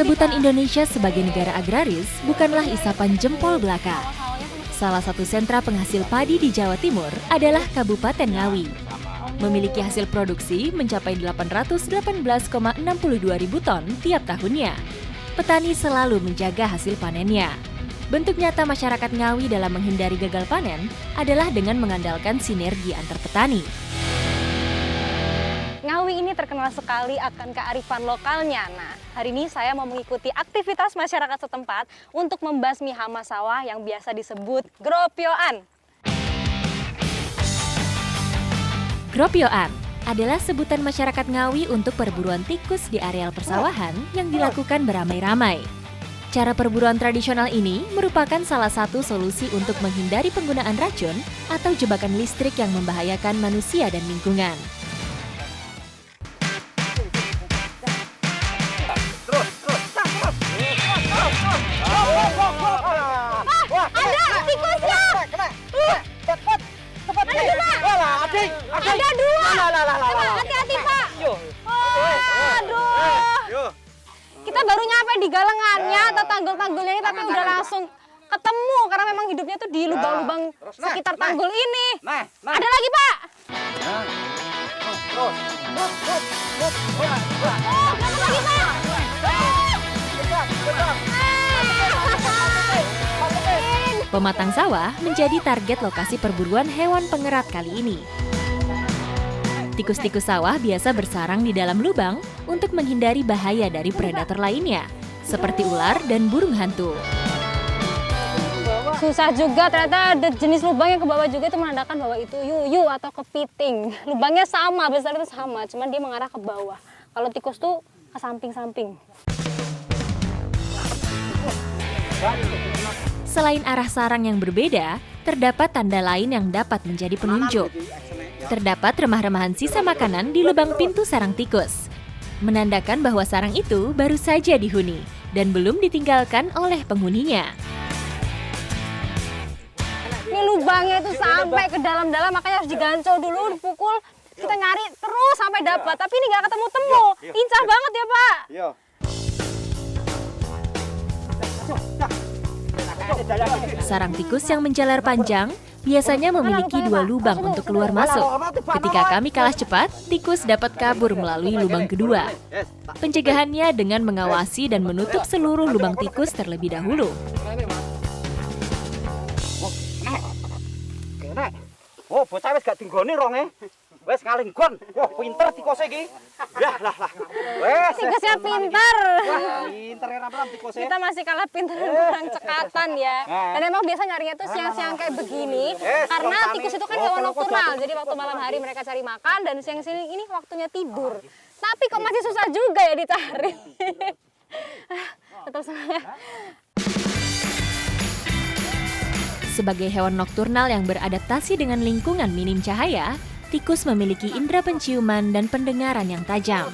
Sebutan Indonesia sebagai negara agraris bukanlah isapan jempol belaka. Salah satu sentra penghasil padi di Jawa Timur adalah Kabupaten Ngawi. Memiliki hasil produksi mencapai 818,62 ribu ton tiap tahunnya. Petani selalu menjaga hasil panennya. Bentuk nyata masyarakat Ngawi dalam menghindari gagal panen adalah dengan mengandalkan sinergi antar petani. Ngawi ini terkenal sekali akan kearifan lokalnya. Nah, hari ini saya mau mengikuti aktivitas masyarakat setempat untuk membasmi hama sawah yang biasa disebut gropyoan. Gropyoan adalah sebutan masyarakat Ngawi untuk perburuan tikus di areal persawahan yang dilakukan beramai-ramai. Cara perburuan tradisional ini merupakan salah satu solusi untuk menghindari penggunaan racun atau jebakan listrik yang membahayakan manusia dan lingkungan. Ada dua. Hati-hati, Pak. Aduh. Kita baru nyampe di galengannya atau tanggul-tanggulnya ini, tapi udah langsung ketemu karena memang hidupnya tuh di lubang-lubang sekitar tanggul ini. Ada lagi, Pak. Dapat lagi, Pak. Pematang sawah menjadi target lokasi perburuan hewan pengerat kali ini. Tikus-tikus sawah biasa bersarang di dalam lubang untuk menghindari bahaya dari predator lainnya, seperti ular dan burung hantu. Susah juga, ternyata ada jenis lubang yang ke bawah juga itu menandakan bahwa itu yuyu atau kepiting. Lubangnya sama, besar itu sama, cuman dia mengarah ke bawah. Kalau tikus tuh ke samping-samping. Selain arah sarang yang berbeda, terdapat tanda lain yang dapat menjadi penunjuk. Terdapat remah-remahan sisa makanan di lubang pintu sarang tikus, menandakan bahwa sarang itu baru saja dihuni dan belum ditinggalkan oleh penghuninya. Ini lubangnya itu sampai ke dalam-dalam, makanya harus digancol dulu, dipukul. Kita nyari terus sampai dapat, tapi ini nggak ketemu-temu. Lincah banget ya, Pak. Sarang tikus yang menjalar panjang biasanya memiliki dua lubang untuk keluar masuk. Ketika kami kalah cepat, tikus dapat kabur melalui lubang kedua. Pencegahannya dengan mengawasi dan menutup seluruh lubang tikus terlebih dahulu. Oh, bocah wis gak tinggoni ronge. Wes ngalinggon. Wah, pinter tikose iki. Lah. Wes. Tikusnya pintar. Pinter ya ram tikose. Kita masih kalah pintar kurang cekatan ya. Dan emang biasa nyarinya tuh siang-siang kayak begini. Karena tikus itu kan hewan nokturnal. Jadi waktu malam hari mereka cari makan dan siang-siang ini waktunya tidur. Tapi kok masih susah juga ya dicari. Tetap semangat. Sebagai hewan nokturnal yang beradaptasi dengan lingkungan minim cahaya, tikus memiliki indera penciuman dan pendengaran yang tajam.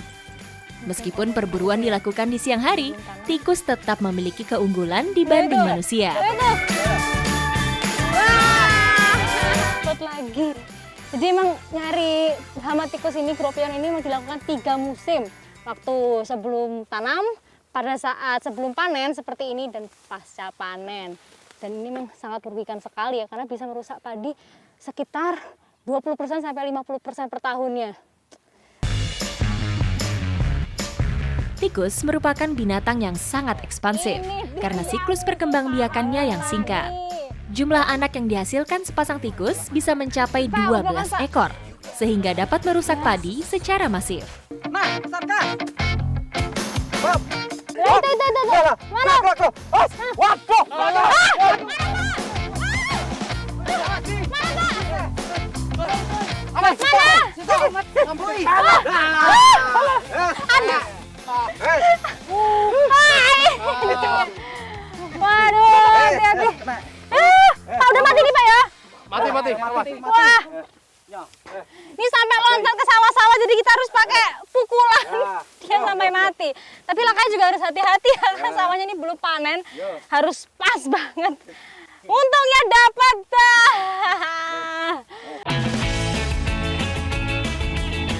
Meskipun perburuan dilakukan di siang hari, tikus tetap memiliki keunggulan dibanding manusia. Dapat lagi. Jadi emang nyari hama tikus ini, gropyoan ini mau dilakukan 3 musim. Waktu sebelum tanam, pada saat sebelum panen seperti ini, dan pasca panen. Dan ini memang sangat merugikan sekali ya, karena bisa merusak padi sekitar 20% sampai 50% per tahunnya. Tikus merupakan binatang yang sangat ekspansif karena siklus perkembangbiakannya yang singkat. Jumlah anak yang dihasilkan sepasang tikus bisa mencapai 12 ekor, sehingga dapat merusak padi secara masif. Nah, besarkan. Itu. Mana? Waduh. Waduh, hati-hati. Pak, udah mati nih, Pak ya? Mati. Wah. Ini sampai loncat ke sawah-sawah, jadi kita harus pakai pukulan. Dia sampai mati. Tapi lakanya juga harus hati-hati ya, kan sawahnya ini belum panen. Harus pas banget. Untungnya dapat.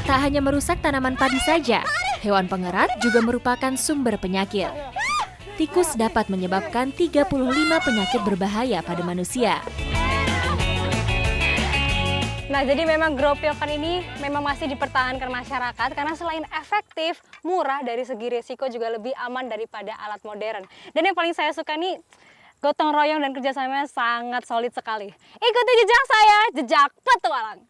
Tak hanya merusak tanaman padi saja, hewan pengerat juga merupakan sumber penyakit. tikus dapat menyebabkan 35 penyakit berbahaya pada manusia. Nah, jadi memang gropiokan ini memang masih dipertahankan masyarakat karena selain efektif, murah dari segi risiko juga lebih aman daripada alat modern. Dan yang paling saya suka nih, gotong royong dan kerjasamanya sangat solid sekali. Ikuti jejak saya, jejak petualang.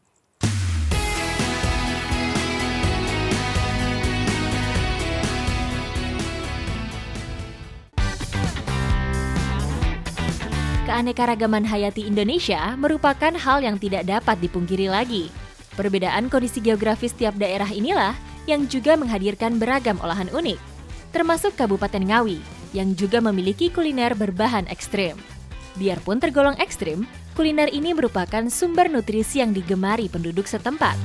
Keanekaragaman hayati Indonesia merupakan hal yang tidak dapat dipungkiri lagi. Perbedaan kondisi geografis tiap daerah inilah yang juga menghadirkan beragam olahan unik, termasuk Kabupaten Ngawi yang juga memiliki kuliner berbahan ekstrem. Biarpun tergolong ekstrim, kuliner ini merupakan sumber nutrisi yang digemari penduduk setempat.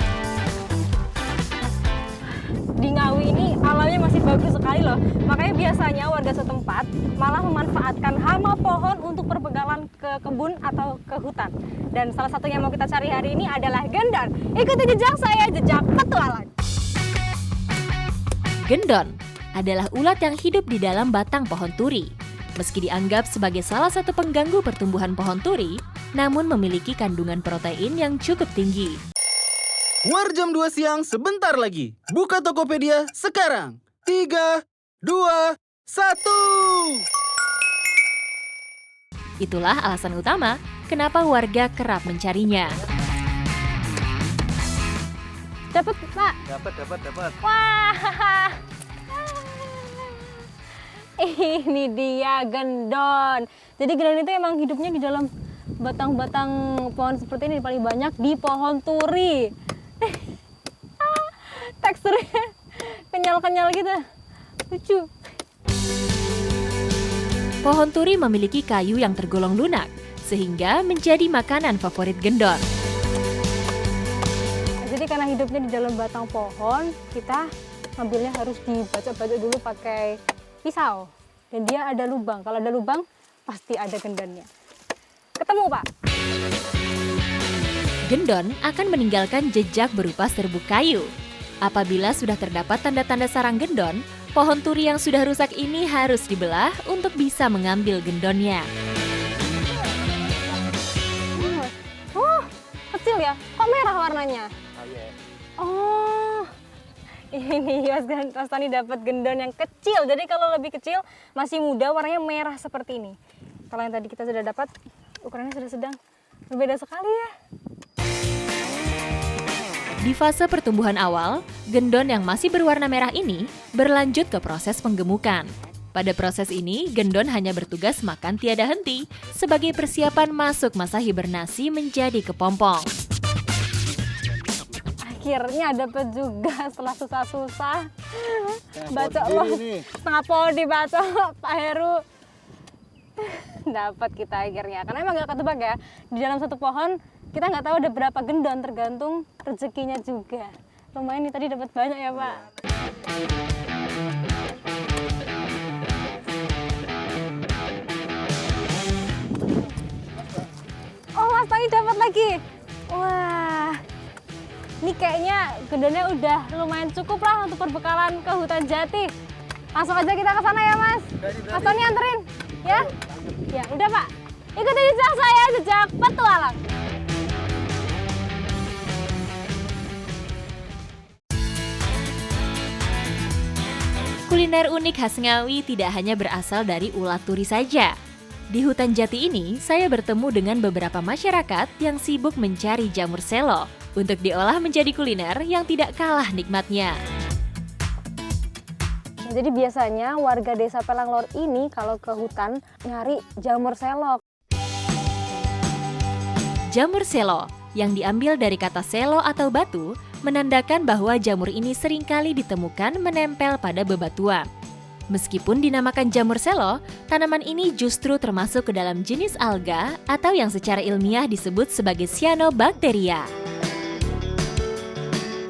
Di Ngawi ini alamnya masih bagus sekali loh. Makanya biasanya warga setempat malah memanfaatkan hama pohon untuk perbegalan ke kebun atau ke hutan. Dan salah satu yang mau kita cari hari ini adalah gendon. Ikuti jejak saya, jejak petualang. Gendon adalah ulat yang hidup di dalam batang pohon turi. Meski dianggap sebagai salah satu pengganggu pertumbuhan pohon turi, namun memiliki kandungan protein yang cukup tinggi. War jam 2 siang sebentar lagi. Buka Tokopedia sekarang. 3, 2, 1. Itulah alasan utama kenapa warga kerap mencarinya. Dapat, Pak. Dapat. Wah. Ini dia gendon. Jadi gendon itu emang hidupnya di dalam batang-batang pohon seperti ini, paling banyak di pohon turi. Teksturnya kenyal-kenyal gitu, lucu. Pohon turi memiliki kayu yang tergolong lunak, sehingga menjadi makanan favorit gendon. Jadi karena hidupnya di dalam batang pohon, kita ngambilnya harus dibacok-bacok dulu pakai pisau. Dan dia ada lubang, kalau ada lubang pasti ada gendonnya. Ketemu, Pak. Gendon akan meninggalkan jejak berupa serbuk kayu. Apabila sudah terdapat tanda-tanda sarang gendon, pohon turi yang sudah rusak ini harus dibelah untuk bisa mengambil gendonnya. Kecil ya? Kok merah warnanya? Oh, ini Mas Tani dapat gendon yang kecil. Jadi kalau lebih kecil, masih muda, warnanya merah seperti ini. Kalau yang tadi kita sudah dapat, ukurannya sudah sedang. Berbeda sekali ya. Di fase pertumbuhan awal, gendon yang masih berwarna merah ini berlanjut ke proses penggemukan. Pada proses ini, gendon hanya bertugas makan tiada henti sebagai persiapan masuk masa hibernasi menjadi kepompong. Akhirnya dapat juga setelah susah-susah. Bacok loh, setengah pohon dibacok Pak Heru. Dapat kita akhirnya, karena emang gak ketebak ya. Di dalam satu pohon kita nggak tahu ada berapa gendon, tergantung rezekinya juga. Lumayan nih tadi dapat banyak ya Pak. Oh Mas Tani dapat lagi. Wah, ini kayaknya gendonnya udah lumayan cukup lah untuk perbekalan ke hutan jati. Langsung aja kita ke sana ya Mas. Mas Tani anterin ya. Ya udah Pak. Ikuti jejak saya, jejak petualang. Kuliner unik khas Ngawi tidak hanya berasal dari ulat turi saja. Di hutan jati ini, saya bertemu dengan beberapa masyarakat yang sibuk mencari jamur selo untuk diolah menjadi kuliner yang tidak kalah nikmatnya. Nah, jadi biasanya warga desa Pelanglor ini kalau ke hutan nyari jamur selok. Jamur selo yang diambil dari kata selo atau batu menandakan bahwa jamur ini seringkali ditemukan menempel pada bebatuan. Meskipun dinamakan jamur selo, tanaman ini justru termasuk ke dalam jenis alga atau yang secara ilmiah disebut sebagai cyanobacteria.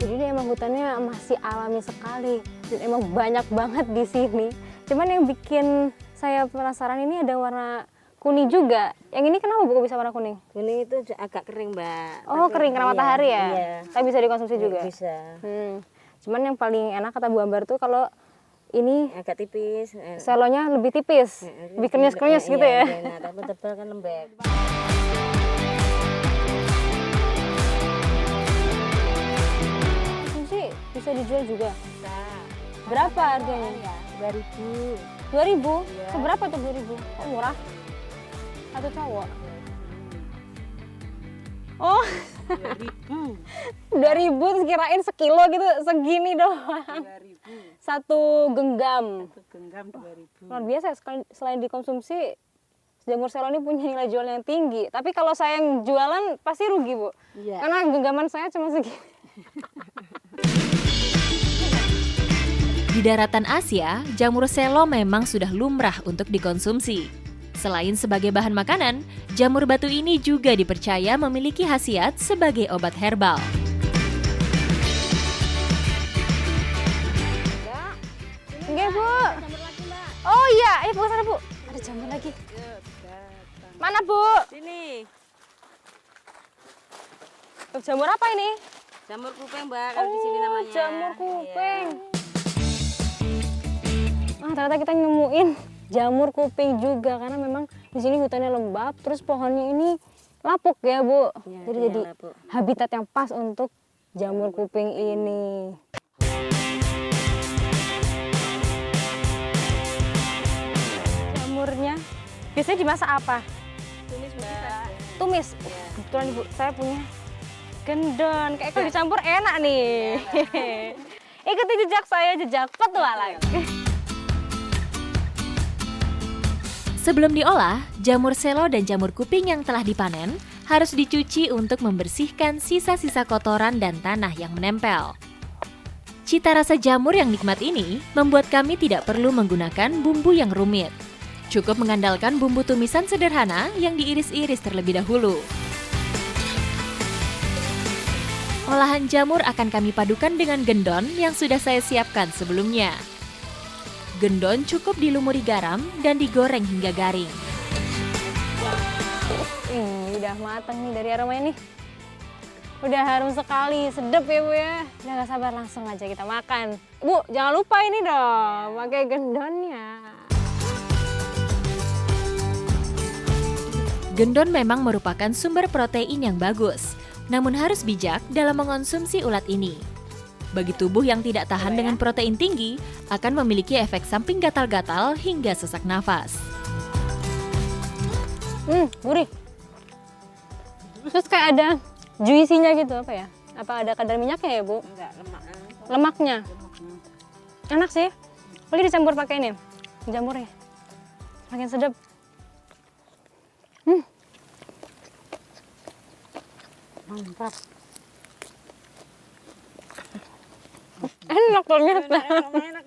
Jadi ini emang hutannya masih alami sekali dan emang banyak banget di sini. Cuman yang bikin saya penasaran ini ada warna kuning juga. Yang ini kenapa Bu bisa warna kuning? Kuning itu agak kering, Mbak. Oh, kering karena matahari ya? Iya. Tapi bisa dikonsumsi juga? Bisa. Cuman yang paling enak kata Bu Ambar tuh kalau ini Agak tipis. selonya lebih tipis, lebih krenyes-krenyes gitu ya. Nah, tapi tebal kan lembek. Konsumsi bisa dijual juga. Nah, Berapa harganya? ya, 2000. 2000? Iya. Seberapa tuh 2000? Oh murah. Satu cowok. Oh, 2000. 2000 terus kirain sekilo gitu, segini doang. 2000. Satu genggam. Satu genggam 2000. Luar biasa, selain dikonsumsi, jamur selo ini punya nilai jual yang tinggi. Tapi kalau saya yang jualan pasti rugi, Bu. Iya. Karena genggaman saya cuma segini. Di daratan Asia, jamur selo memang sudah lumrah untuk dikonsumsi. Selain sebagai bahan makanan, jamur batu ini juga dipercaya memiliki khasiat sebagai obat herbal. Enggak, Bu. Oh iya, ayo Bu ke sana, Bu. Ada jamur lagi. Mana, Bu? Sini. Jamur apa ini? Jamur kuping, Mbak. Kalau di sini namanya. Jamur Iya. kuping. Ah, ternyata kita nemuin jamur kuping juga karena memang di sini hutannya lembab, terus pohonnya ini lapuk ya, Bu. Iya, Jadi dia jadi lapuk. habitat yang pas untuk jamur kuping ini. Jamurnya biasanya dimasak apa? Tumis, Mbak. Tumis. Kebetulan Ibu, saya punya gendon. Kayak kalau dicampur enak nih. Ikuti jejak saya, jejak petualang. Sebelum diolah, jamur selo dan jamur kuping yang telah dipanen harus dicuci untuk membersihkan sisa-sisa kotoran dan tanah yang menempel. Cita rasa jamur yang nikmat ini membuat kami tidak perlu menggunakan bumbu yang rumit. Cukup mengandalkan bumbu tumisan sederhana yang diiris-iris terlebih dahulu. Olahan jamur akan kami padukan dengan gendon yang sudah saya siapkan sebelumnya. Gendon cukup dilumuri garam dan digoreng hingga garing. Udah matang nih dari aromanya nih. Udah harum sekali, sedap ya, Bu ya. Udah gak sabar, langsung aja kita makan. Bu, jangan lupa ini dong, pakai gendonnya. Gendon memang merupakan sumber protein yang bagus, namun harus bijak dalam mengonsumsi ulat ini. Bagi tubuh yang tidak tahan dengan protein tinggi, akan memiliki efek samping gatal-gatal hingga sesak nafas. Gurih. Terus kayak ada juicy-nya gitu, apa ya? Apa ada kadar minyaknya ya, Bu? Enggak, lemak. Lemaknya. Enak sih. Boleh dicampur pakai ini, jamurnya. Makin sedap. Mantap. Enak ternyata. Enak.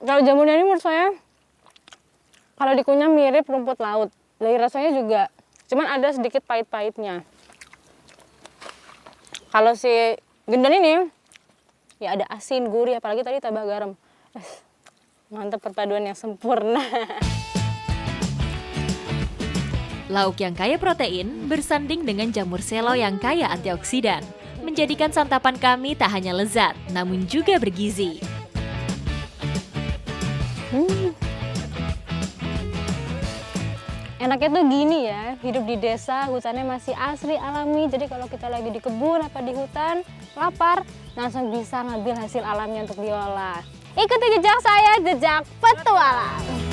Kalau jamurnya ini menurut saya, kalau dikunyah mirip rumput laut. Dari rasanya juga, cuman ada sedikit pahit-pahitnya. Kalau si gendon ini, ya ada asin, gurih, apalagi tadi tambah garam. Mantap, perpaduan yang sempurna. Lauk yang kaya protein bersanding dengan jamur selo yang kaya antioksidan, menjadikan santapan kami tak hanya lezat, namun juga bergizi. Enaknya tuh gini ya, hidup di desa, hutannya masih asri, alami. Jadi kalau kita lagi di kebun apa di hutan, lapar, langsung bisa ngambil hasil alamnya untuk diolah. Ikuti jejak saya, jejak petualang.